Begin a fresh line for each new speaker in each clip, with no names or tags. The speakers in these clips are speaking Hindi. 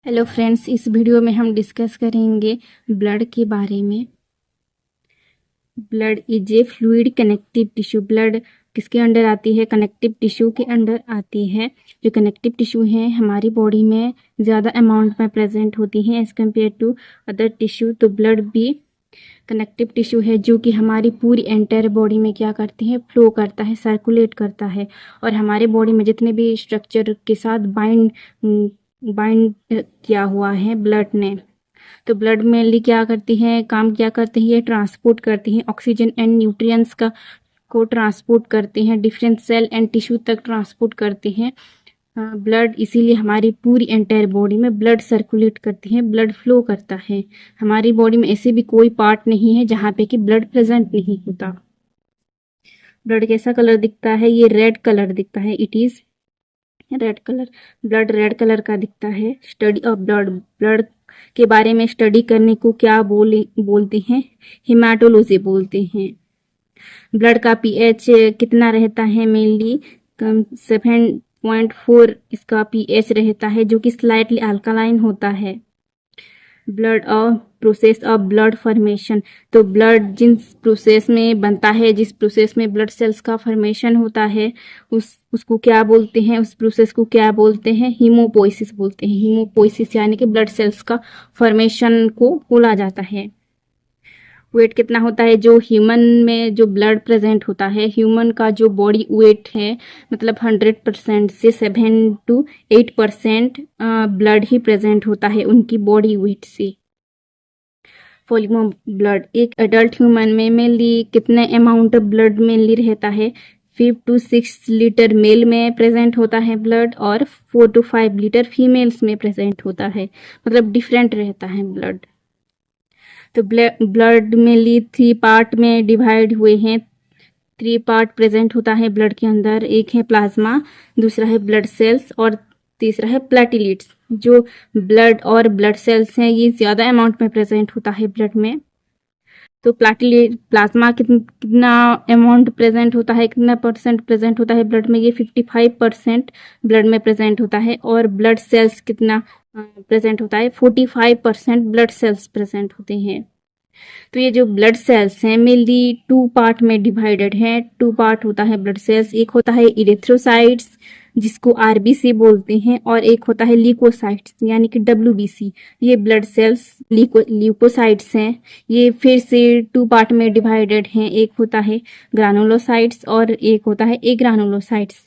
हेलो फ्रेंड्स, इस वीडियो में हम डिस्कस करेंगे ब्लड के बारे में। Blood is a fluid connective tissue. Blood किसके अंडर आती है? कनेक्टिव टिश्यू के अंडर आती है। जो कनेक्टिव टिश्यू है हमारी बॉडी में ज़्यादा अमाउंट में प्रेजेंट होती हैं as compare to other tissue. तो ब्लड भी कनेक्टिव टिश्यू है जो कि हमारी पूरी एंटायर बॉडी में क्या करती है? फ्लो करता है, सर्कुलेट करता है। और हमारे बॉडी में जितने भी स्ट्रक्चर के साथ बाइंड किया हुआ है ब्लड ने, तो ब्लड मेनली क्या करती है, काम क्या करती है? ये ट्रांसपोर्ट करती है ऑक्सीजन एंड न्यूट्रिएंट्स को ट्रांसपोर्ट करते हैं, डिफरेंट सेल एंड टिश्यू तक ट्रांसपोर्ट करते हैं ब्लड। इसीलिए हमारी पूरी एंटायर बॉडी में ब्लड सर्कुलेट करती है, ब्लड फ्लो करता है। हमारी बॉडी में ऐसे भी कोई पार्ट नहीं है जहाँ पे कि ब्लड प्रेजेंट नहीं होता। ब्लड कैसा कलर दिखता है? ये रेड कलर दिखता है। It is red colour. Blood red colour का दिखता है। Study of blood. ब्लड के बारे में स्टडी करने को क्या बोलते हैं? हेमाटोलॉजी बोलते हैं। ब्लड का पीएच कितना रहता है? मेनली 7.4 इसका पीएच रहता है, जो कि स्लाइटली अल्कालाइन होता है। ब्लड और प्रोसेस ऑफ ब्लड फॉर्मेशन। तो ब्लड जिस प्रोसेस में बनता है, जिस प्रोसेस में ब्लड सेल्स का फॉर्मेशन होता है, उसको क्या बोलते हैं? उस प्रोसेस को क्या बोलते हैं? हीमोपोइसिस बोलते हैं। हीमोपोइसिस यानी कि ब्लड सेल्स का फॉर्मेशन को बोला जाता है। वेट कितना होता है? जो ह्यूमन में जो ब्लड प्रेजेंट होता है, ह्यूमन का जो बॉडी वेट है, मतलब 100% से 7 to 8% ब्लड ही प्रेजेंट होता है उनकी बॉडी वेट से। Volume of blood. एक एडल्ट ह्यूमन में मेनली कितने अमाउंट ऑफ ब्लड मेनली रहता है? 5 to 6 लीटर मेल में प्रेजेंट होता है ब्लड, और 4 to 5 लीटर फीमेल्स में प्रेजेंट होता है। मतलब डिफरेंट रहता है ब्लड। तो ब्लड मेनली 3 पार्ट में डिवाइड हुए हैं। 3 पार्ट प्रेजेंट होता है ब्लड के अंदर। एक है प्लाज्मा, दूसरा है ब्लड सेल्स, और तीसरा है प्लेटलेट्स। जो ब्लड और ब्लड सेल्स हैं ये ज़्यादा अमाउंट में प्रेजेंट होता है ब्लड में। तो प्लाज्मा कितना अमाउंट प्रेजेंट होता है, कितना परसेंट प्रेजेंट होता है ब्लड में? ये 55% ब्लड में प्रेजेंट होता है। और ब्लड सेल्स कितना प्रेजेंट होता है? 45% ब्लड सेल्स प्रेजेंट होते हैं। तो ये जो ब्लड सेल्स हैं मेनली 2 पार्ट में डिवाइडेड है। 2 पार्ट होता है ब्लड सेल्स। एक होता है इरेथ्रोसाइट्स, जिसको आरबीसी बोलते हैं, और एक होता है ल्यूकोसाइट्स यानी कि डब्ल्यूबीसी। ये ब्लड सेल्स ल्यूकोसाइट्स हैं। ये फिर से 2 पार्ट में डिवाइडेड हैं। एक होता है ग्रानुलोसाइट्स और एक होता है एग्रानुलोसाइट्स।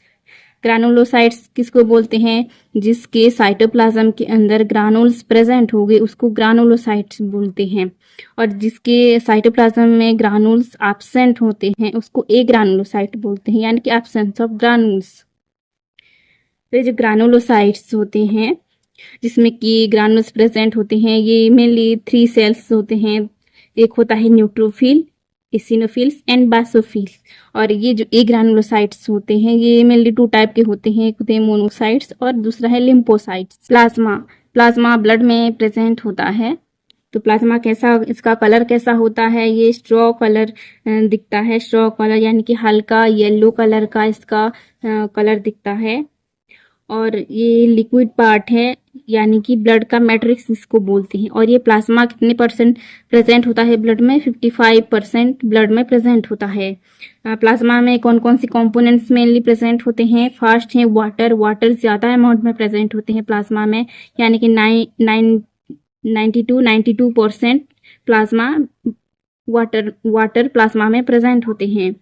ग्रानुलोसाइट्स किसको बोलते हैं? जिसके साइटोप्लाज्म के अंदर ग्रानुल्स प्रेजेंट हो गए उसको ग्रानुलोसाइट्स बोलते हैं। और जिसके साइटोप्लाज्म में ग्रानुल्स एब्सेंट होते हैं उसको एग्रानुलोसाइट बोलते हैं, यानी कि एब्सेंस ऑफ ग्रानुल्स। तो ये जो ग्रानुलोसाइट्स होते हैं जिसमें कि ग्रानुल्स प्रेजेंट होते हैं, ये मेनली 3 सेल्स होते हैं। एक होता है न्यूट्रोफिल, इसिनोफिल्स एंड बासोफिल्स। और ये जो ए ग्रानुलोसाइट्स होते हैं ये मेनली 2 टाइप के होते हैं। एक होते हैं मोनोसाइट्स और दूसरा है लिम्फोसाइट्स। प्लाज्मा ब्लड में प्रेजेंट होता है। तो प्लाज्मा कैसा, इसका कलर कैसा होता है? ये स्ट्रॉ कलर दिखता है। स्ट्रॉ कलर यानी कि हल्का येलो कलर का इसका कलर दिखता है। और ये लिक्विड पार्ट है, यानी कि ब्लड का मैट्रिक्स इसको बोलते हैं। और ये प्लाज्मा कितने परसेंट प्रेजेंट होता है ब्लड में? 55% ब्लड में प्रेजेंट होता है। प्लाज्मा में कौन कौन सी कंपोनेंट्स मेनली प्रेजेंट होते हैं? फर्स्ट है वाटर ज़्यादा अमाउंट में प्रेजेंट होते हैं प्लाज्मा में, यानी कि 92% प्लाज्मा वाटर प्लाज्मा में प्रेजेंट होते हैं।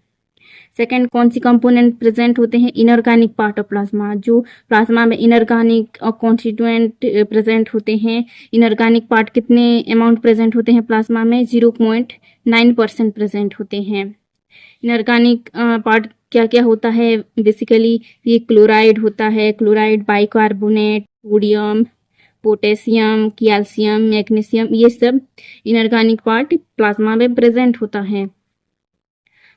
सेकेंड, कौन सी कंपोनेंट प्रेजेंट होते हैं? Inorganic part of plasma. जो प्लाज्मा में इनऑर्गेनिक कॉन्स्टिट्यूएंट प्रेजेंट होते हैं। इनऑर्गेनिक पार्ट कितने अमाउंट प्रेजेंट होते हैं प्लाज्मा में? 0.9% प्रेजेंट होते हैं। इनऑर्गेनिक पार्ट क्या क्या होता है? बेसिकली ये क्लोराइड होता है, chloride, bicarbonate, sodium, potassium, calcium, magnesium, ये सब इनऑर्गेनिक पार्ट प्लाज्मा में प्रेजेंट होता है।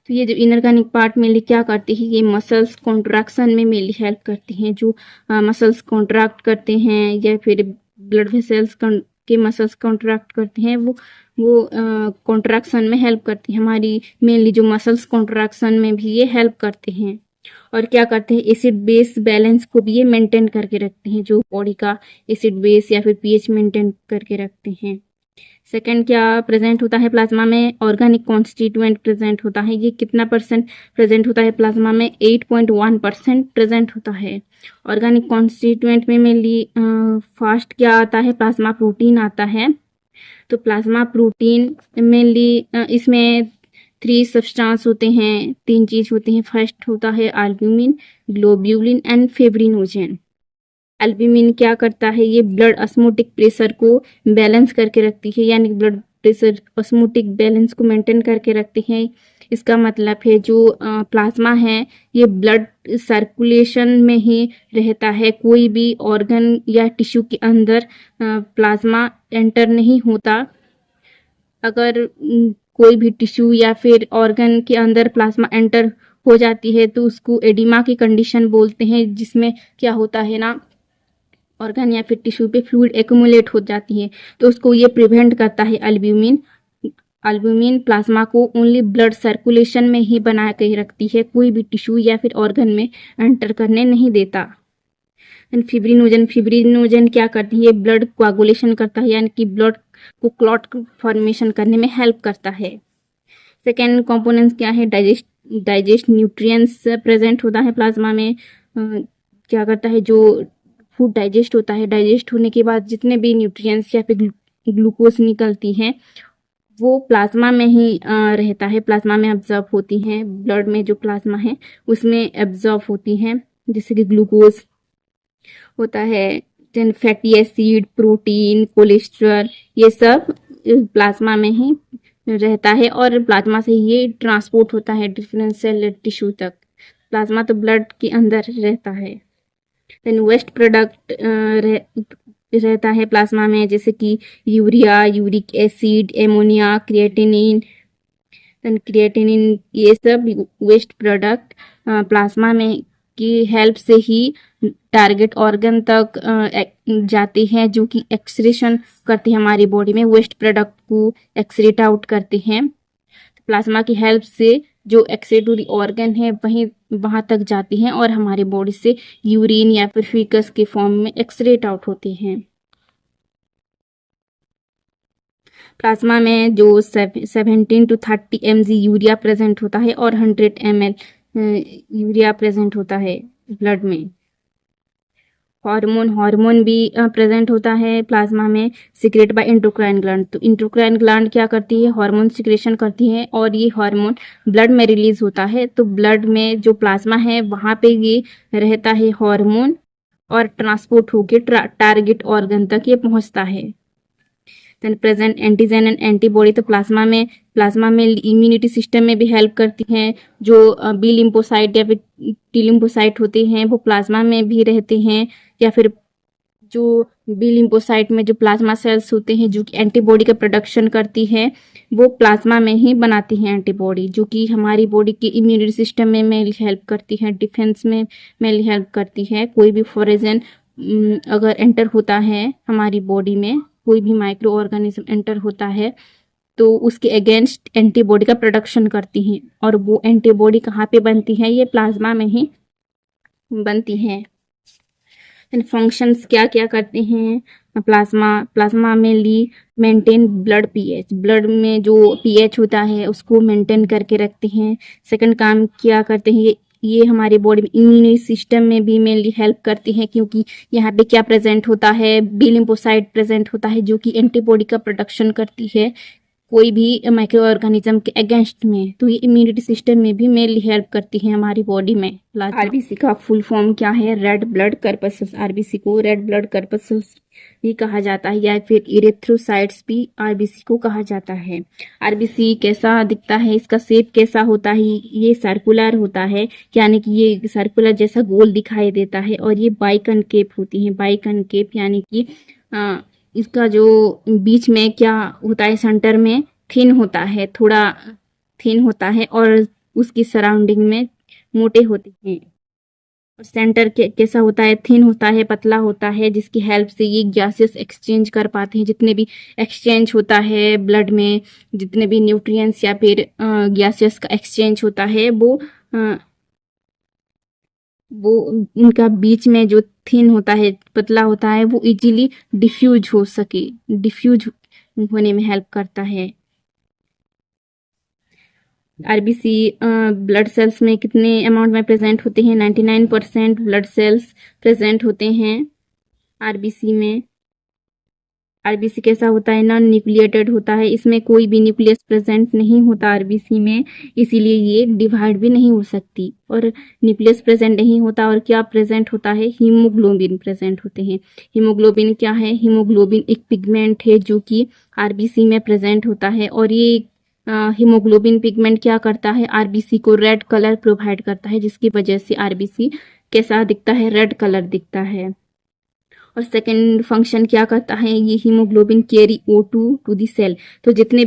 तो ये जो इनऑर्गेनिक पार्ट मेनली क्या करती है? ये मसल्स कॉन्ट्रैक्शन में मेनली हेल्प करती हैं। जो मसल्स कॉन्ट्रैक्ट करते हैं या फिर ब्लड वेसल्स के मसल्स कॉन्ट्रैक्ट करते हैं, वो कॉन्ट्रैक्शन में हेल्प करती है। हमारी मेनली जो मसल्स कॉन्ट्रैक्शन में भी ये हेल्प करते हैं। और क्या करते हैं, एसिड बेस बैलेंस को भी ये मेंटेन करके रखते हैं, जो बॉडी का एसिड बेस या फिर पीएच मेंटेन करके रखते हैं। सेकंड क्या प्रेजेंट होता है प्लाज्मा में, ऑर्गेनिक कॉन्स्टिट्यूएंट प्रेजेंट होता है। ये कितना परसेंट प्रेजेंट होता है प्लाज्मा में, 8.1% प्रेजेंट होता है। ऑर्गेनिक कॉन्स्टिट्यूएंट में मेनली फर्स्ट क्या आता है, प्लाज्मा प्रोटीन आता है। तो प्लाज्मा प्रोटीन मेनली इसमें 3 सब्सटेंस होते हैं, 3 चीज होती हैं। फर्स्ट होता है albumin, globulin and fibrinogen. Albumin क्या करता है, ये ब्लड ऑस्मोटिक प्रेशर को बैलेंस करके रखती है, यानी ब्लड प्रेशर ऑस्मोटिक बैलेंस को मेंटेन करके रखती है। इसका मतलब है जो प्लाज्मा है ये ब्लड सर्कुलेशन में ही रहता है, कोई भी ऑर्गन या टिश्यू के अंदर प्लाज्मा एंटर नहीं होता। अगर कोई भी टिश्यू या फिर ऑर्गन के अंदर प्लाज्मा एंटर हो जाती है तो उसको एडिमा की कंडीशन बोलते हैं, जिसमें क्या होता है ना, ऑर्गन या फिर टिश्यू पे फ्लूइड एक्यूमुलेट हो जाती है, तो उसको ये प्रिवेंट करता है एल्ब्यूमिन। एल्ब्यूमिन प्लाज्मा को ओनली ब्लड सर्कुलेशन में ही बना के रखती है, कोई भी टिश्यू या फिर ऑर्गन में एंटर करने नहीं देता। एंड फिब्रिनोजन क्या करती है, ब्लड कोआगुलेशन करता है, यानी कि ब्लड को क्लॉट फॉर्मेशन करने में हेल्प करता है। सेकेंड कंपोनेंट्स क्या है, डाइजेस्ट न्यूट्रिएंट्स प्रेजेंट होता है प्लाज्मा में। क्या करता है, जो फूड डाइजेस्ट होता है, डाइजेस्ट होने के बाद जितने भी न्यूट्रिएंट्स या फिर ग्लूकोज निकलती हैं वो प्लाज्मा में ही रहता है, प्लाज्मा में एब्जॉर्ब होती हैं। ब्लड में जो प्लाज्मा है उसमें एब्जॉर्ब होती हैं, जैसे कि ग्लूकोज होता है, then fatty acid, protein, cholesterol, ये सब प्लाज्मा में ही रहता है और प्लाज्मा से ये ट्रांसपोर्ट होता है डिफरेंट सेल टिश्यू तक। प्लाज्मा तो ब्लड के अंदर रहता है। देन वेस्ट प्रोडक्ट रहता है प्लाज्मा में, जैसे कि urea, uric acid, ammonia, creatinine. Then creatinine, ये सब वेस्ट प्रोडक्ट प्लाज्मा में की हेल्प से ही टारगेट ऑर्गन तक जाते हैं, जो कि एक्सक्रीशन करते हैं हमारी बॉडी में, वेस्ट प्रोडक्ट को एक्सक्रीट आउट करते हैं। प्लाज्मा की हेल्प से जो एक्सक्रीटोरी ऑर्गन है वहीं वहां तक जाती हैं और हमारी बॉडी से यूरिन या फिर फीकस के फॉर्म में एक्सक्रीट आउट होते हैं। प्लाज्मा में जो 17 to 30 mg यूरिया प्रेजेंट होता है और 100 ml यूरिया प्रेजेंट होता है ब्लड में। हार्मोन भी प्रेजेंट होता है प्लाज्मा में, सिक्रेट बाय इंट्रोक्राइन ग्लैंड। तो इंट्रोक्राइन ग्लैंड क्या करती है, हार्मोन सिक्रेशन करती है और ये हार्मोन ब्लड में रिलीज होता है। तो ब्लड में जो प्लाज्मा है वहां पे ये रहता है हार्मोन और ट्रांसपोर्ट होके टारगेट ऑर्गन तक ये पहुंचता है। Then present antigen and antibody, तो प्लाज्मा में इम्यूनिटी सिस्टम में भी हेल्प करती हैं। जो बी लिम्फोसाइट या फिर टी लिम्फोसाइट होते हैं वो प्लाज्मा में भी रहते हैं, या फिर जो बी लिम्फोसाइट में जो प्लाज्मा सेल्स होते हैं जो कि एंटीबॉडी का प्रोडक्शन करती है, वो प्लाज्मा में ही बनाती हैं एंटीबॉडी, जो कि हमारी बॉडी के इम्यूनिटी सिस्टम में मेनली हेल्प करती है, डिफेंस में मेनली हेल्प करती है। कोई भी फॉरेजन अगर एंटर होता है हमारी बॉडी में, कोई भी माइक्रो ऑर्गेनिज्म एंटर होता है तो उसके अगेंस्ट एंटीबॉडी का प्रोडक्शन करती हैं, और वो एंटीबॉडी कहाँ पे बनती है, ये प्लाज्मा में ही बनती है। फंक्शंस क्या क्या करते हैं plasma mainly maintain blood pH, blood में जो पीएच होता है उसको मेंटेन करके रखते हैं। सेकंड काम क्या करते हैं, ये हमारी बॉडी में इम्यूनिटी सिस्टम में भी मेनली हेल्प करती है, क्योंकि यहाँ पे क्या प्रेजेंट होता है, बी लिम्फोसाइट प्रेजेंट होता है जो कि एंटीबॉडी का प्रोडक्शन करती है कोई भी माइक्रो ऑर्गेनिज्म के अगेंस्ट में। तो ये इम्यूनिटी सिस्टम में भी मेनली हेल्प करती है हमारी बॉडी में। आरबीसी का फुल फॉर्म क्या है, रेड ब्लड कर्पस्कल्स। आरबीसी को रेड ब्लड कर्पस्कल्स भी कहा जाता है, या फिर इरेथ्रोसाइट्स भी आरबीसी को कहा जाता है। आरबीसी कैसा दिखता है, इसका शेप कैसा होता है, ये सर्कुलर होता है, यानी कि ये सर्कुलर जैसा गोल दिखाई देता है, और ये बाइकनकेव होती है। बाइकनकेव यानी कि इसका जो बीच में क्या होता है, सेंटर में थिन होता है, थोड़ा थिन होता है, और उसकी सराउंडिंग में मोटे होते हैं। और सेंटर कैसा होता है, थिन होता है, पतला होता है, जिसकी हेल्प से ये गैसेस एक्सचेंज कर पाते हैं। जितने भी एक्सचेंज होता है ब्लड में, जितने भी न्यूट्रिएंट्स या फिर गैसेस का एक्सचेंज होता है वो वो उनका बीच में जो थिन होता है, पतला होता है, वो इजीली डिफ्यूज होने में हेल्प करता है। आरबीसी ब्लड सेल्स में कितने अमाउंट में प्रेजेंट होते हैं? 99% ब्लड सेल्स प्रेजेंट होते हैं आरबीसी में। आरबीसी कैसा होता है? नॉन न्यूक्लिएटेड होता है, इसमें कोई भी न्यूक्लियस प्रेजेंट नहीं होता आरबीसी में, इसीलिए ये डिवाइड भी नहीं हो सकती। और न्यूक्लियस प्रेजेंट नहीं होता और क्या प्रेजेंट होता है? हीमोग्लोबिन प्रेजेंट होते हैं। हीमोग्लोबिन क्या है? हीमोग्लोबिन एक पिगमेंट है जो कि आरबीसी में प्रेजेंट होता है, और ये हीमोग्लोबिन पिगमेंट क्या करता है? आरबीसी को रेड कलर प्रोवाइड करता है, जिसकी वजह से आरबीसी कैसा दिखता है? रेड कलर दिखता है। और सेकेंड फंक्शन क्या करता है? ये haemoglobin carry O2 to the cell. तो जितने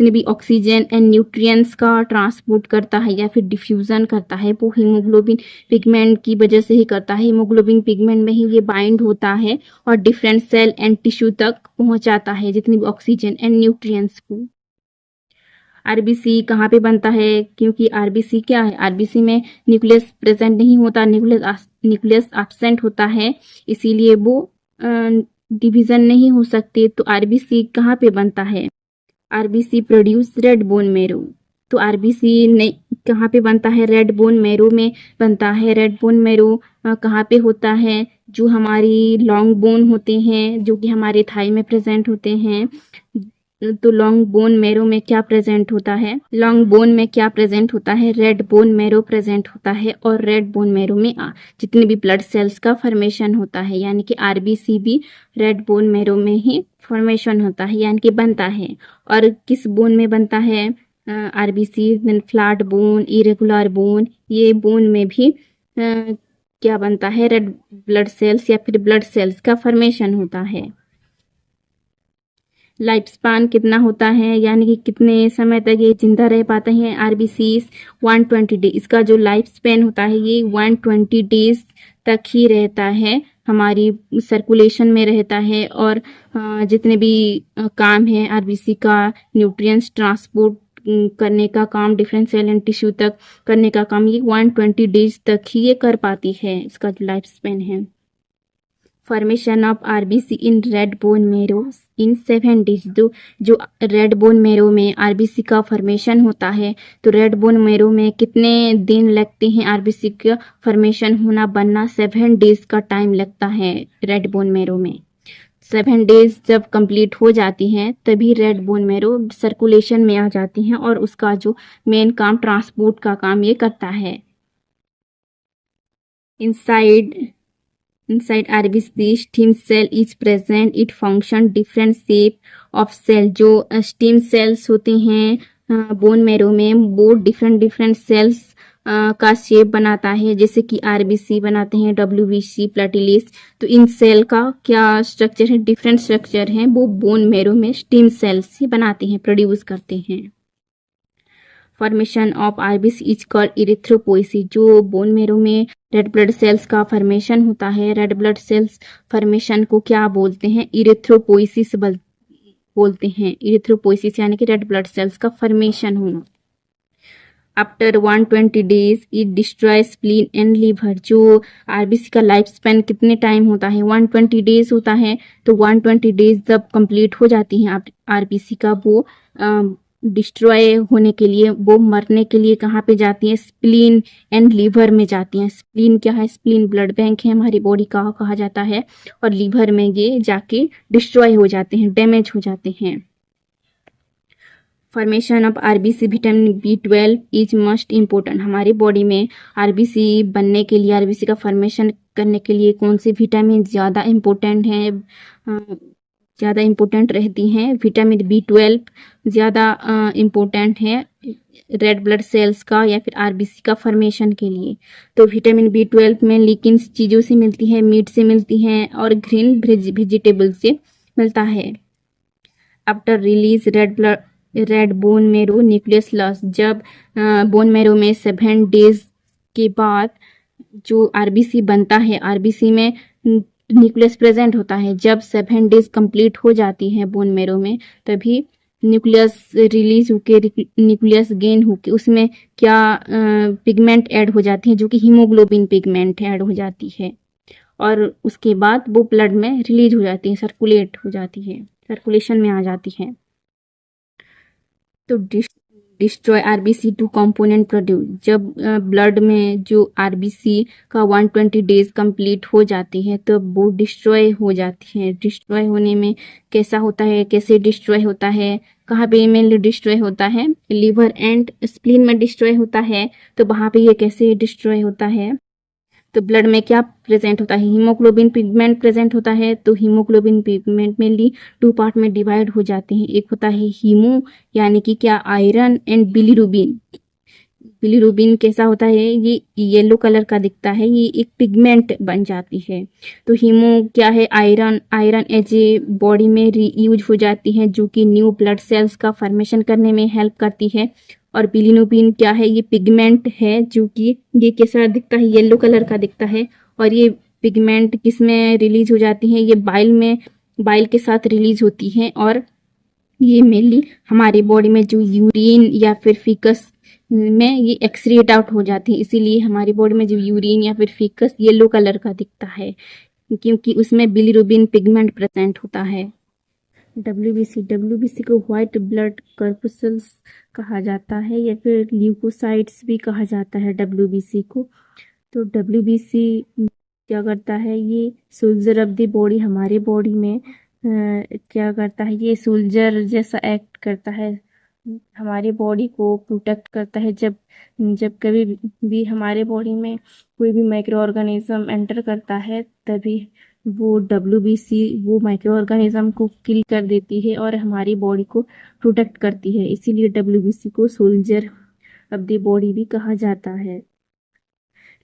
भी ऑक्सीजन एंड न्यूट्रिएंट्स का ट्रांसपोर्ट करता है या फिर डिफ्यूजन करता है, वो हीमोग्लोबिन पिगमेंट की वजह से ही करता है। हीमोग्लोबिन पिगमेंट में ही ये बाइंड होता है और डिफरेंट सेल एंड टिश्यू तक पहुंचाता है जितनी भी ऑक्सीजन एंड न्यूट्रिएंट्स को। आरबीसी कहाँ पे बनता है? क्योंकि आरबीसी क्या है? आरबीसी में न्यूक्लियस प्रेजेंट नहीं होता, न्यूक्लियस एब्सेंट होता है, इसीलिए वो डिवीजन नहीं हो सकते। तो आरबीसी कहाँ पे बनता है? RBC produce red bone marrow. तो आरबीसी कहाँ पे बनता है? रेड बोन मैरो में बनता है। रेड बोन मैरो कहाँ पे होता है? जो हमारी लॉन्ग बोन होते हैं, जो कि हमारे थाई में प्रेजेंट होते हैं। तो लॉन्ग बोन मैरो में क्या प्रेजेंट होता है? लॉन्ग बोन में क्या प्रेजेंट होता है? रेड बोन मैरो प्रेजेंट होता है। और रेड बोन मैरो में जितने भी ब्लड सेल्स का फॉर्मेशन होता है, यानी कि आरबीसी भी रेड बोन मैरो में ही फॉर्मेशन होता है, यानी कि बनता है। और किस बोन में बनता है RBC? Flat bone, irregular bone, ये बोन में भी क्या बनता है? रेड ब्लड सेल्स या फिर ब्लड सेल्स का फॉर्मेशन होता है। लाइफ स्पान कितना होता है, यानी कि कितने समय तक ये जिंदा रह पाते हैं आरबीसी? 120 डेज। इसका जो लाइफ स्पैन होता है ये 120 डेज तक ही रहता है, हमारी सर्कुलेशन में रहता है। और जितने भी काम है आरबीसी का, न्यूट्रिएंट्स ट्रांसपोर्ट करने का काम, डिफरेंट सेल एंड टिश्यू तक करने का काम, ये 120 डेज तक ही ये कर पाती है, इसका जो लाइफ स्पैन है। Formation of RBC in red bone marrow in 7 days. जो रेड बोन मैरो में आरबीसी का फॉर्मेशन होता है, तो रेड बोन मैरो में कितने दिन लगते हैं आरबीसी का फॉर्मेशन होना, बनना? 7 डेज का टाइम लगता है रेड बोन मैरो में। 7 डेज जब कंप्लीट हो जाती हैं तभी रेड बोन मैरो सर्कुलेशन में आ जाती हैं और उसका जो मेन काम, ट्रांसपोर्ट का काम ये करता है। Inside RBC, stem cell is present. It function different shape of cell. जो स्टेम सेल्स होते हैं बोन मैरो में, वो डिफरेंट सेल्स का शेप बनाता है, जैसे कि आरबीसी बनाते हैं, डब्ल्यूबीसी, प्लेटिलेट्स। तो इन सेल का क्या स्ट्रक्चर है? डिफरेंट स्ट्रक्चर है, वो बोन मैरो में स्टेम सेल्स ही बनाते हैं, प्रोड्यूस करते हैं। Formation of RBC is called erythropoiesis. जो बोन मैरो में रेड ब्लड सेल्स का फॉर्मेशन होता है, रेड ब्लड सेल्स फॉर्मेशन को क्या बोलते हैं? इरिथ्रोपोइसिस बोलते हैं। इरिथ्रोपोइसिस यानी कि रेड ब्लड सेल्स का फॉर्मेशन होना। After 120 days it destroy spleen and liver. जो आरबीसी का लाइफ स्पैन कितने टाइम होता है? 120 डेज होता है। तो 120 डेज जब कंप्लीट हो जाती हैं आरबीसी का, वो डिस्ट्रॉय होने के लिए, वो मरने के लिए कहाँ पे जाती हैं? स्प्लीन एंड लीवर में जाती हैं। स्प्लीन क्या है? स्प्लीन ब्लड बैंक है हमारी बॉडी का, कहा जाता है। और लीवर में ये जाके डिस्ट्रॉय हो जाते हैं, डैमेज हो जाते हैं। Formation of RBC, vitamin B12 is must important. हमारी बॉडी में आरबीसी बनने के लिए, आरबीसी का फॉर्मेशन करने के लिए कौन सी विटामिन ज़्यादा इम्पोर्टेंट है, ज़्यादा इम्पोर्टेंट रहती हैं? विटामिन B12 ज़्यादा इम्पोर्टेंट है रेड ब्लड सेल्स का या फिर आरबीसी का फॉर्मेशन के लिए। तो विटामिन B12 में किन चीज़ों से मिलती है? मीट से मिलती हैं और ग्रीन वेजिटेबल से मिलता है। After release red bone marrow nucleus loss. जब बोन मैरो में 7 डेज के बाद जो आरबीसी बनता है, आरबीसी में न्यूक्लियस प्रेजेंट होता है। जब 7 डेज कंप्लीट हो जाती है बोन मैरो में, तभी न्यूक्लियस रिलीज होके न्यूक्लियस गेन होके उसमें क्या पिगमेंट ऐड हो जाती है, जो कि हीमोग्लोबिन पिगमेंट ऐड हो जाती है, और उसके बाद वो ब्लड में रिलीज हो जाती है, सर्कुलेट हो जाती है, सर्कुलेशन में आ जाती है। तो destroy RBC to component produce, जब ब्लड में जो आरबीसी का 120 डेज कंप्लीट हो जाती है तो वो डिस्ट्रॉय हो जाती है। डिस्ट्रॉय होने में कैसा होता है, कैसे डिस्ट्रॉय होता है, कहाँ पे मेनली डिस्ट्रॉय होता है, लिवर एंड स्प्लीन में डिस्ट्रॉय होता है। तो वहाँ पे ये कैसे डिस्ट्रॉय होता है, तो ब्लड में क्या प्रेजेंट होता है, हीमोग्लोबिन पिगमेंट प्रेजेंट होता है। तो हीमोग्लोबिन पिगमेंट मेनली 2 पार्ट में डिवाइड हो जाते हैं। एक होता है हीमो यानी कि क्या आयरन, एंड बिलीरुबिन। बिलीरुबिन कैसा होता है, ये येलो कलर का दिखता है, ये एक पिगमेंट बन जाती है। तो हीमो क्या है, iron, iron as a body में रीयूज हो जाती है, जो कि न्यू ब्लड सेल्स का फॉर्मेशन करने में हेल्प करती है। और बिलीरुबिन क्या है, ये पिगमेंट है, जो कि ये कैसा दिखता है, येलो कलर का दिखता है। और ये पिगमेंट किस में रिलीज हो जाती है, ये बाइल में, बाइल के साथ रिलीज होती है। और ये मेनली हमारी बॉडी में जो यूरिन या फिर फीकस में ये एक्सक्रीट आउट हो जाती है, इसीलिए हमारी बॉडी में जो यूरिन या फिर फीकस येलो कलर का दिखता है, क्योंकि उसमें बिलीरुबिन पिगमेंट प्रेजेंट होता है। डब्ल्यूबीसी को व्हाइट ब्लड कर्पुसल्स कहा जाता है, या फिर ल्यूकोसाइट्स भी कहा जाता है डब्ल्यूबीसी को। तो डब्ल्यूबीसी क्या करता है, ये सोल्जर ऑफ द बॉडी, हमारे बॉडी में क्या करता है, ये सोल्जर जैसा एक्ट करता है, हमारी बॉडी को प्रोटेक्ट करता है। जब जब कभी भी हमारे बॉडी में कोई भी माइक्रो ऑर्गेनिज्म एंटर करता है, तभी वो डब्ल्यूबीसी वो माइक्रो ऑर्गेनिज्म को किल कर देती है और हमारी बॉडी को प्रोटेक्ट करती है। इसीलिए डब्ल्यूबीसी को सोल्जर ऑफ द बॉडी भी कहा जाता है।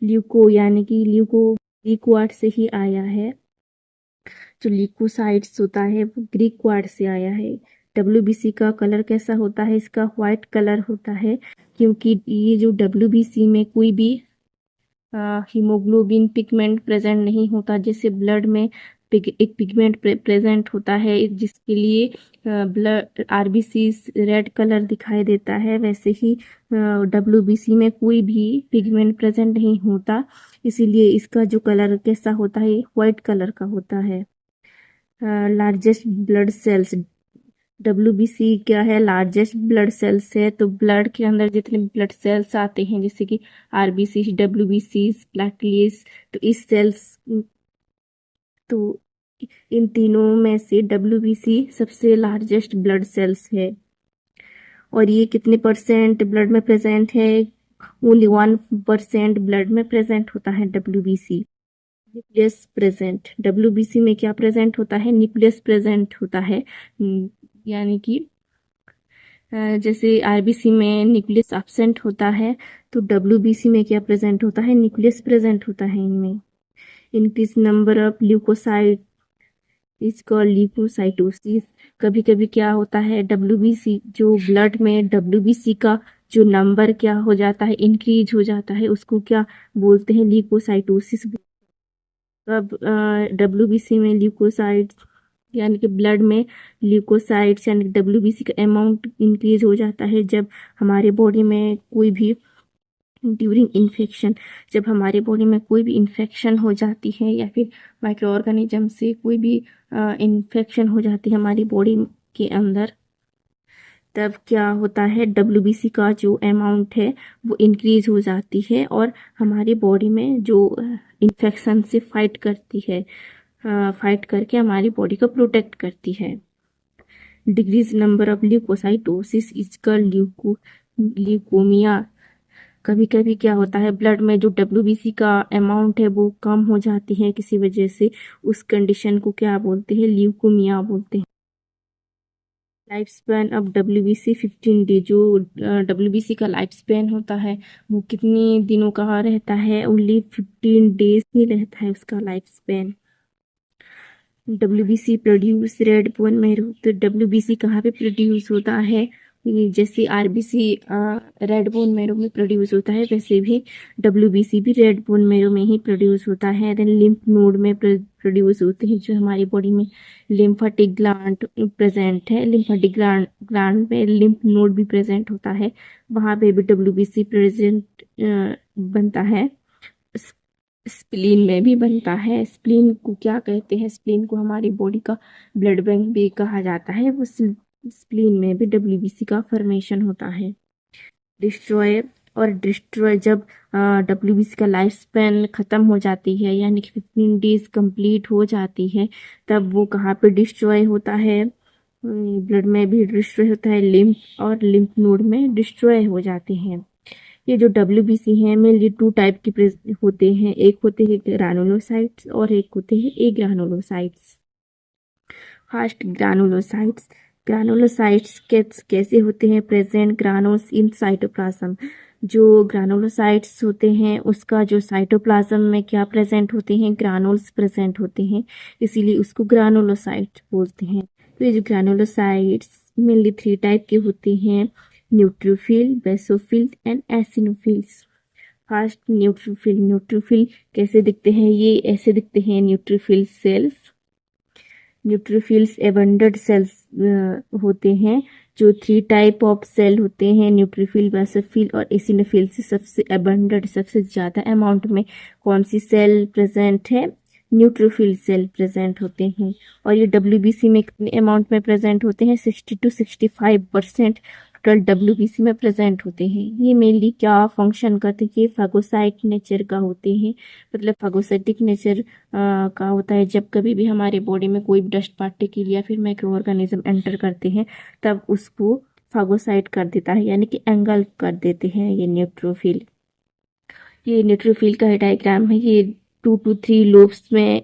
ल्यूको यानी कि ग्रीक वर्ड से ही आया है। जो ल्यूकोसाइट्स होता है वो ग्रीक वर्ड से आया है। डब्ल्यूबीसी का कलर कैसा होता है, इसका व्हाइट कलर होता है, क्योंकि ये जो डब्ल्यूबीसी में कोई भी हीमोग्लोबिन पिगमेंट प्रेजेंट नहीं होता। जैसे ब्लड में एक पिगमेंट प्रेजेंट होता है जिसके लिए ब्लड आरबीसी रेड कलर दिखाई देता है, वैसे ही डब्ल्यूबीसी में कोई भी पिगमेंट प्रेजेंट नहीं होता, इसीलिए इसका जो कलर कैसा होता है व्हाइट कलर का होता है। लार्जेस्ट ब्लड सेल्स, डब्ल्यूबीसी क्या है, लार्जेस्ट ब्लड सेल्स है। तो ब्लड के अंदर जितने ब्लड सेल्स आते हैं, जैसे कि आरबीसी, डब्ल्यूबीसी, प्लेटलेट्स, तो इस सेल्स, तो इन तीनों में से डब्ल्यूबीसी सबसे लार्जेस्ट ब्लड सेल्स है। और ये कितने परसेंट ब्लड में प्रेजेंट है, ओनली 1% ब्लड में प्रेजेंट होता है डब्ल्यूबीसी। न्यूक्लियस प्रेजेंट, डब्ल्यूबीसी में क्या प्रेजेंट होता है, न्यूक्लियस प्रेजेंट होता है। यानी कि जैसे आरबीसी में न्यूक्लियस एब्सेंट होता है, तो डब्ल्यूबीसी में क्या प्रेजेंट होता है, न्यूक्लियस प्रेजेंट होता है इनमें। Increase number of leucocyte is called leucocytosis. कभी कभी क्या होता है, डब्ल्यूबीसी जो ब्लड में डब्ल्यूबीसी का जो नंबर क्या हो जाता है, इंक्रीज हो जाता है, उसको क्या बोलते हैं, ल्यूकोसाइटोसिस। अब डब्ल्यूबीसी में ल्यूकोसाइट्स यानी कि ब्लड में ल्यूकोसाइट्स यानी डब्ल्यूबीसी का अमाउंट इंक्रीज हो जाता है जब हमारे बॉडी में कोई भी ड्यूरिंग इन्फेक्शन, जब हमारे बॉडी में कोई भी इन्फेक्शन हो जाती है, या फिर माइक्रो ऑर्गेनिज्म से कोई भी इन्फेक्शन हो जाती है हमारी बॉडी के अंदर, तब क्या होता है, डब्ल्यूबीसी का जो अमाउंट है वो इंक्रीज हो जाती है और हमारी बॉडी में जो इन्फेक्शन से फाइट करती है, फाइट करके हमारी बॉडी को प्रोटेक्ट करती है। Decrease number of leucocytosis is called leukaemia. कभी कभी क्या होता है, ब्लड में जो डब्ल्यूबीसी का अमाउंट है वो कम हो जाती है किसी वजह से, उस कंडीशन को क्या बोलते हैं, ल्यूकोमिया बोलते हैं। Life span of WBC 15 day, जो डब्ल्यूबीसी का लाइफ स्पैन होता है वो कितने दिनों का रहता है, ओनली 15 डेज ही रहता है उसका life span. WBC produce red bone marrow, तो डब्ल्यूबीसी कहाँ पे प्रोड्यूस होता है, जैसे आरबीसी रेड बोन मेरो में प्रोड्यूस होता है, वैसे भी डब्ल्यूबीसी भी रेड बोन मेरो में ही प्रोड्यूस होता है। देन लिम्फ नोड में प्रोड्यूस होते हैं, जो हमारी बॉडी में लिम्फेटिक ग्लैंड प्रेजेंट है, लिम्फेटिक ग्लैंड में लिम्फ नोड भी प्रेजेंट होता है, वहाँ पे भी डब्ल्यूबीसी प्रेजेंट बनता है। स्प्लीन में भी बनता है। स्प्लीन को क्या कहते हैं? स्प्लीन को हमारी बॉडी का ब्लड बैंक भी कहा जाता है। वो स्प्लीन में भी डब्ल्यूबीसी का फॉर्मेशन होता है। डिस्ट्रॉय जब डब्ल्यूबीसी का लाइफ स्पैन खत्म हो जाती है, यानी कि 15 डेज कंप्लीट हो जाती है, तब वो कहाँ पे डिस्ट्रॉय होता है? ब्लड में भी डिस्ट्रॉय होता है, लिम्फ और लिम्फ नोड में डिस्ट्रॉय हो जाते हैं। ये जो डब्ल्यूबीसी है मेनली 2 टाइप के होते हैं, एक होते हैं ग्रानुलोसाइट्स और एक होते हैं एग्रानुलोसाइट्स। फर्स्ट ग्रानुलोसाइट्स। ग्रानुलोसाइट्स कैसे होते हैं? Present granules in cytoplasm. जो ग्रानुलोसाइट्स होते हैं उसका जो साइटोप्लाज्म में क्या प्रेजेंट होते हैं? ग्रानुल्स प्रेजेंट होते हैं, इसीलिए उसको ग्रानुलोसाइट बोलते हैं। तो ये जो ग्रानुलोसाइट्स मेनली 3 टाइप के होते हैं, neutrophil, basophil and eosinophils. First neutrophil. Neutrophil कैसे दिखते हैं? ये ऐसे दिखते हैं neutrophil cells. Neutrophils abundant cells होते हैं। जो 3 टाइप ऑफ सेल होते हैं, न्यूट्रोफिल, बेसोफिल और एसिनोफिल, से सबसे एबंडेंट, सबसे ज़्यादा अमाउंट में कौन सी सेल प्रेजेंट है? न्यूट्रोफिल सेल प्रेजेंट होते हैं। और ये डब्ल्यूबीसी में कितने अमाउंट में प्रेजेंट होते हैं? 60 to 65% टोटल डब्ल्यूबीसी में प्रेजेंट होते हैं। ये मेनली क्या फंक्शन करते हैं? ये फागोसाइट नेचर का होते हैं, मतलब फागोसाइटिक नेचर का होता है। जब कभी भी हमारे बॉडी में कोई डस्ट पार्टिकल या फिर माइक्रो ऑर्गेनिज्म एंटर करते हैं, तब उसको फागोसाइट कर देता है, यानी कि एंगल्फ कर देते हैं ये न्यूट्रोफिल। ये न्यूट्रोफिल का डायग्राम है। ये 2 to 3 लोब्स में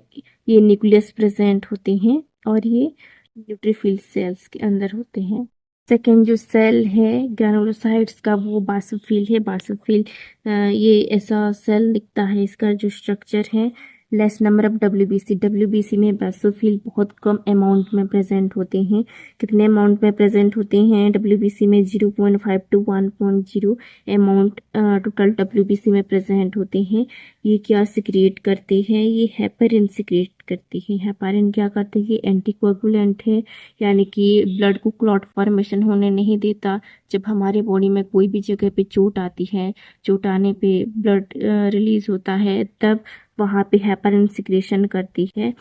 ये न्यूक्लियस प्रेजेंट होते हैं और ये न्यूट्रोफिल सेल्स के अंदर होते हैं। सेकेंड जो सेल है ग्रैनुलोसाइट्स का, वो बासोफिल है। बासोफिल ये ऐसा सेल दिखता है, इसका जो स्ट्रक्चर है। Less number of WBC. WBC में बासोफिल बहुत कम अमाउंट में प्रेजेंट होते हैं। कितने अमाउंट में प्रेजेंट होते हैं? डब्ल्यूबीसी में 0.5 to 1.0 अमाउंट टोटल डब्ल्यूबीसी में प्रेजेंट होते हैं। ये क्या सिक्रिएट करते हैं? ये हेपारिन सिक्रिएट करती है। हेपारिन क्या करते हैं? ये एंटीकोगुलेंट है, यानी कि ब्लड को क्लॉट फॉर्मेशन होने नहीं देता। जब हमारे बॉडी में कोई भी जगह पे चोट आती है, चोट आने पे ब्लड रिलीज होता है, तब वहाँ पे हेपारिन सिक्रेशन करती है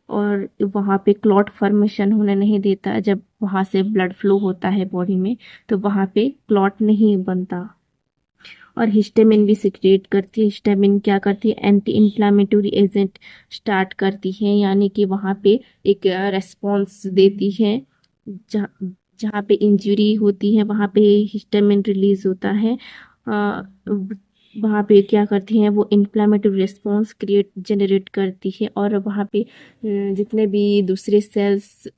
और वहाँ पे क्लॉट फॉर्मेशन होने नहीं देता। जब वहाँ से ब्लड फ्लो होता है बॉडी में, तो वहाँ पे क्लॉट नहीं बनता। और हिस्टामिन भी सिक्रेट करती है। हिस्टामिन क्या करती है? एंटी इन्फ्लामेटरी एजेंट स्टार्ट करती है, यानी कि वहाँ पे एक रेस्पॉन्स देती है। जहाँ जहाँ पे इंजरी होती है वहाँ पे हिस्टामिन रिलीज होता है। वहाँ पे क्या करती हैं वो? इन्फ्लामेटरी रेस्पॉन्स जनरेट करती है, और वहाँ पे जितने भी दूसरे सेल्स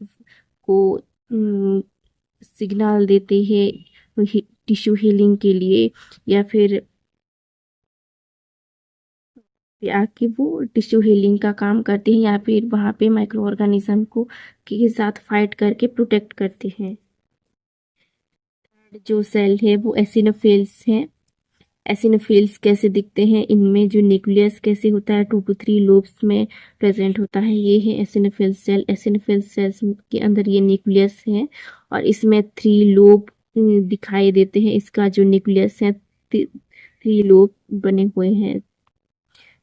को सिग्नल देते हैं टिश्यू हीलिंग के लिए, या फिर आके वो टिश्यू हीलिंग का काम करते हैं, या फिर वहाँ पे माइक्रो ऑर्गेनिज्म को के साथ फाइट करके प्रोटेक्ट करते हैं। जो सेल है वो एसिनोफिल्स हैं। एसिनोफिल्स कैसे दिखते हैं? इनमें जो न्यूक्लियस कैसे होता है? 2 to 3 लोब्स में प्रेजेंट होता है। ये है एसिनोफिल सेल। एसिनोफिल सेल्स के अंदर ये न्यूक्लियस है और इसमें 3 लोब दिखाई देते हैं। इसका जो न्यूक्लियस है 3 लोब बने हुए हैं।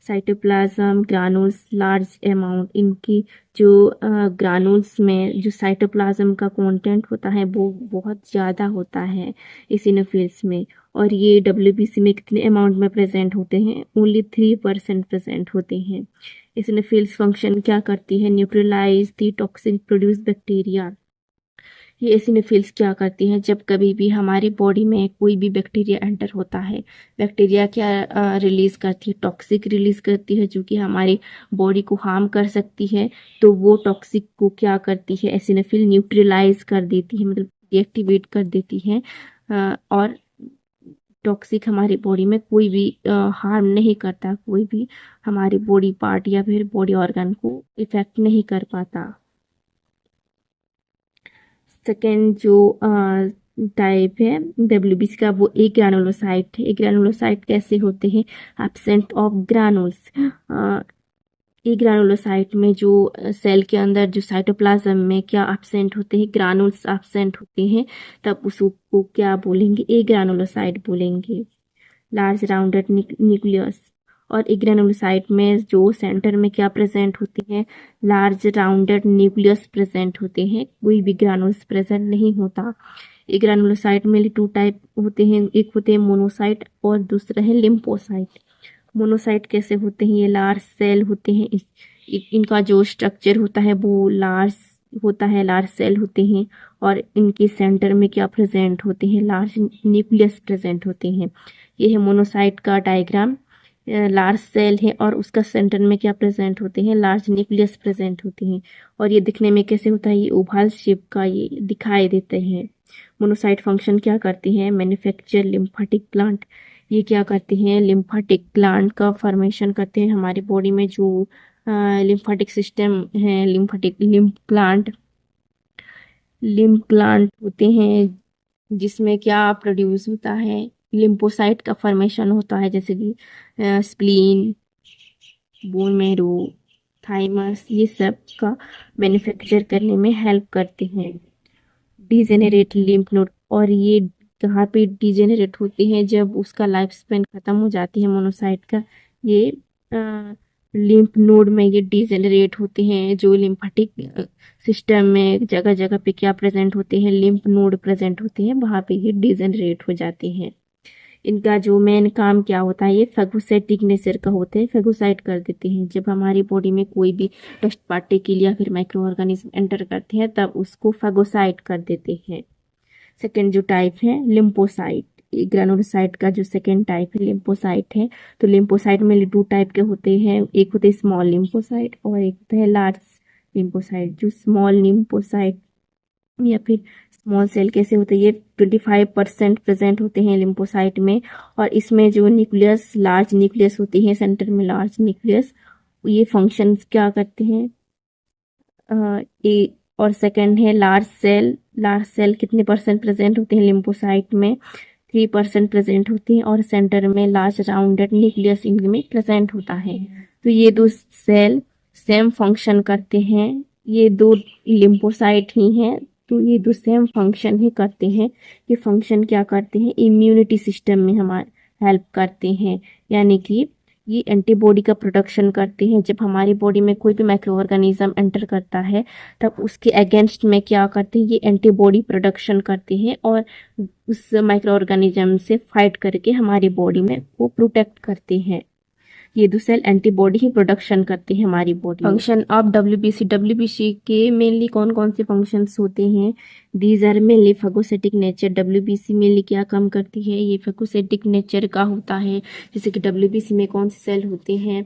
Cytoplasm, granules, large amount. इनकी जो ग्रानुल्स में जो साइटोप्लाज्म का कंटेंट होता है वो बहुत ज़्यादा होता है इसिनोफिल्स में। और ये डब्ल्यूबीसी में कितने अमाउंट में प्रेजेंट होते हैं? ओनली 3% प्रेजेंट होते हैं। इसिनोफिल्स फंक्शन क्या करती है? Neutralize the toxin produce bacteria. ये एसिनोफिल्स क्या करती हैं? जब कभी भी हमारी बॉडी में कोई भी बैक्टीरिया एंटर होता है, बैक्टीरिया क्या रिलीज करती है? टॉक्सिक रिलीज करती है, जो कि हमारी बॉडी को हार्म कर सकती है। तो वो टॉक्सिक को क्या करती है? एसिनोफिल न्यूट्रलाइज कर देती है, मतलब डीएक्टिवेट कर देती है। और टॉक्सिक हमारी बॉडी में कोई भी हार्म नहीं करता, कोई भी हमारी बॉडी पार्ट या फिर बॉडी ऑर्गन को इफेक्ट नहीं कर पाता। सेकेंड जो टाइप है डब्ल्यूबीसी का वो ए ग्रानुलोसाइट है। ए ग्रानुलोसाइट कैसे होते हैं? Absent of granules. Agranulocyte में जो सेल के अंदर जो साइटोप्लाज्म में क्या एब्सेंट होते हैं? ग्रानुल्स एब्सेंट होते हैं, तब उसको क्या बोलेंगे? ए ग्रानुलोसाइट बोलेंगे। Large rounded nucleus. और ए ग्रेनुलोसाइट में जो सेंटर में क्या प्रेजेंट होती है? लार्ज राउंडेड न्यूक्लियस प्रेजेंट होते हैं, कोई भी ग्रानुल्स प्रेजेंट नहीं होता। ए ग्रेनुलोसाइट में टू टाइप होते हैं, एक होते हैं मोनोसाइट और दूसरा है लिम्फोसाइट। मोनोसाइट कैसे होते हैं? ये लार्ज सेल होते हैं, इनका जो स्ट्रक्चर होता है वो लार्ज होता है, लार्ज सेल होते हैं, और इनके सेंटर में क्या प्रेजेंट होते हैं? लार्ज न्यूक्लियस प्रेजेंट होते हैं। ये है मोनोसाइट का डायग्राम। लार्ज सेल है और उसका सेंटर में क्या प्रेजेंट होते हैं? लार्ज न्यूक्लियस प्रेजेंट होते हैं। और ये दिखने में कैसे होता है? ये ओवल शेप का ये दिखाई देते हैं। मोनोसाइट फंक्शन क्या करती हैं? Manufacture lymphatic plant. ये क्या करते हैं? लिम्फेटिक प्लांट का फॉर्मेशन करते हैं। हमारे बॉडी में जो लिम्फेटिक सिस्टम है, लिम्फ प्लांट होते हैं, जिसमें क्या प्रोड्यूस होता है? लिम्फोसाइट का फॉर्मेशन होता है, जैसे कि स्प्लीन, बोन मैरो, थाइमस, ये सब का मैन्युफैक्चर करने में हेल्प करते हैं। Degenerate lymph node. और ये कहाँ पे डिजेनरेट होती है? जब उसका लाइफ स्पेन खत्म हो जाती है मोनोसाइट का, ये लिम्फ नोड में ये डिजेनरेट होते हैं। जो लिम्फेटिक सिस्टम में जगह जगह पे क्या प्रेजेंट होते हैं? लिम्फ नोड प्रेजेंट होते हैं, वहाँ पे ये डिजेनरेट हो जाते हैं। इनका जो मेन काम क्या होता है? ये फेगोसाइटिक नेचर का होता है, फेगोसाइट कर देते हैं। जब हमारी बॉडी में कोई भी डस्ट पार्टिकल या फिर माइक्रो ऑर्गेनिज्म एंटर करते हैं, तब उसको फेगोसाइट कर देते हैं। सेकेंड जो टाइप है लिम्फोसाइट, ग्रेनुलोसाइट का जो सेकेंड टाइप है लिम्फोसाइट है। तो लिम्फोसाइट में टू टाइप के होते हैं, एक होते हैं स्मॉल लिम्फोसाइट और एक होता है लार्ज लिम्फोसाइट। जो स्मॉल लिम्फोसाइट या फिर स्मॉल सेल कैसे होते हैं? ये 25% प्रेजेंट होते हैं लिम्फोसाइट में, और इसमें जो न्यूक्लियस, लार्ज न्यूक्लियस होती है, सेंटर में लार्ज न्यूक्लियस, ये फंक्शन क्या करते हैं? ए और सेकंड है लार्ज सेल। लार्ज सेल कितने परसेंट प्रेजेंट होते हैं लिम्फोसाइट में? 3% प्रेजेंट होती है, और सेंटर में लार्ज राउंडेड न्यूक्लियस इनमें प्रेजेंट होता है। तो ये दो सेल सेम फंक्शन करते हैं, ये दो लिम्फोसाइट ही हैं, तो ये दो सेम फंक्शन ही करते हैं। ये फंक्शन क्या करते हैं? इम्यूनिटी सिस्टम में हमारे हेल्प करते हैं, यानी कि ये एंटीबॉडी का प्रोडक्शन करते हैं। जब हमारी बॉडी में कोई भी माइक्रो ऑर्गेनिज्म एंटर करता है, तब उसके अगेंस्ट में क्या करते हैं? ये एंटीबॉडी प्रोडक्शन करते हैं, और उस माइक्रो ऑर्गेनिज्म से फाइट करके हमारी बॉडी में वो प्रोटेक्ट करते हैं। ये दो सेल एंटीबॉडी ही प्रोडक्शन करते हैं हमारी बॉडी। फंक्शन ऑफ डब्ल्यूबीसी के मेनली कौन कौन से फंक्शंस होते हैं? These are mainly phagocytic nature. WBC mainly क्या काम करती है? ये फेगोसाइटिक नेचर का होता है। जैसे कि डब्ल्यूबीसी में कौन से सेल होते हैं?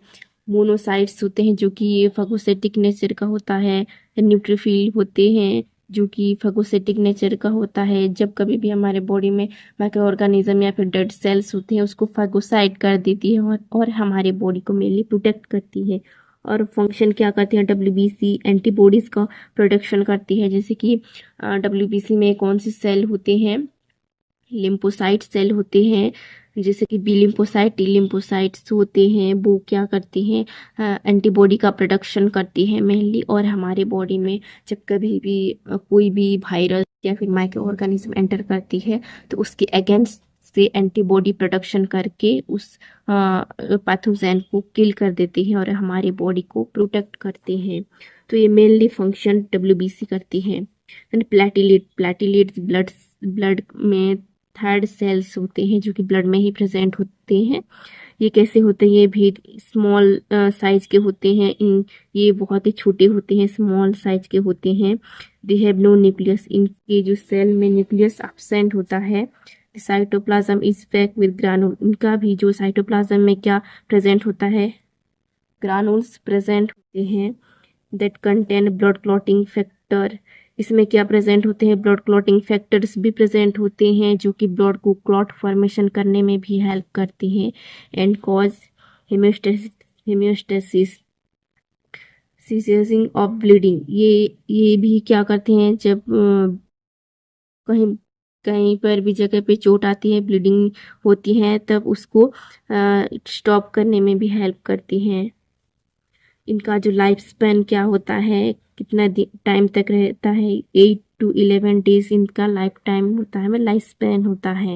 मोनोसाइट्स होते हैं, जो कि ये फेगोसाइटिक नेचर का होता है। न्यूट्रोफिल होते हैं, जो कि फेगोसाइटिक नेचर का होता है। जब कभी भी हमारे बॉडी में माइक्रो ऑर्गेनिज्म या फिर डेड सेल्स होते हैं, उसको फेगोसाइट कर देती है, और हमारे बॉडी को मेनली प्रोटेक्ट करती है। और फंक्शन क्या करती है? डब्ल्यूबीसी एंटीबॉडीज का प्रोडक्शन करती है। जैसे कि डब्ल्यूबीसी में कौन से सेल होते हैं? लिम्फोसाइट सेल होते हैं, जैसे कि बी लिम्फोसाइट, टी लिम्फोसाइट्स होते हैं। वो क्या करती हैं? एंटीबॉडी का प्रोडक्शन करती है मेनली। और हमारे बॉडी में जब कभी भी कोई भी वायरस या फिर माइक्रो ऑर्गेनिज्म एंटर करती है, तो उसके अगेंस्ट से एंटीबॉडी प्रोडक्शन करके उस पैथोजन को किल कर देती है और हमारी बॉडी को प्रोटेक्ट करते हैं। तो ये मेनली फंक्शन डब्ल्यूबीसी करती है। प्लेटिलेट्स ब्लड में थर्ड सेल्स होते हैं, जो कि ब्लड में ही प्रेजेंट होते हैं। ये कैसे होते हैं? ये भी स्मॉल साइज के होते हैं। ये बहुत ही छोटे होते हैं, स्मॉल साइज के होते हैं। They have no nucleus. इनके जो सेल में न्यूक्लियस एब्सेंट होता है। Cytoplasm is packed with granule. इनका भी जो साइटोप्लाज्म में क्या प्रेजेंट होता है? ग्रानुल्स प्रेजेंट होते हैं, that contain blood clotting factor. इसमें क्या प्रेजेंट होते हैं? ब्लड क्लॉटिंग फैक्टर्स भी प्रेजेंट होते हैं, जो कि ब्लड को क्लॉट फॉर्मेशन करने में भी हेल्प करते हैं, and cause haemostasis, ceasing of bleeding. ये भी क्या करते हैं? जब कहीं कहीं पर भी जगह पे चोट आती है, ब्लीडिंग होती है, तब उसको स्टॉप करने में भी हेल्प करती हैं। इनका जो लाइफ स्पैन क्या होता है, कितना टाइम तक रहता है, 8 to 11 डेज इनका लाइफ टाइम होता है, लाइफ स्पैन होता है।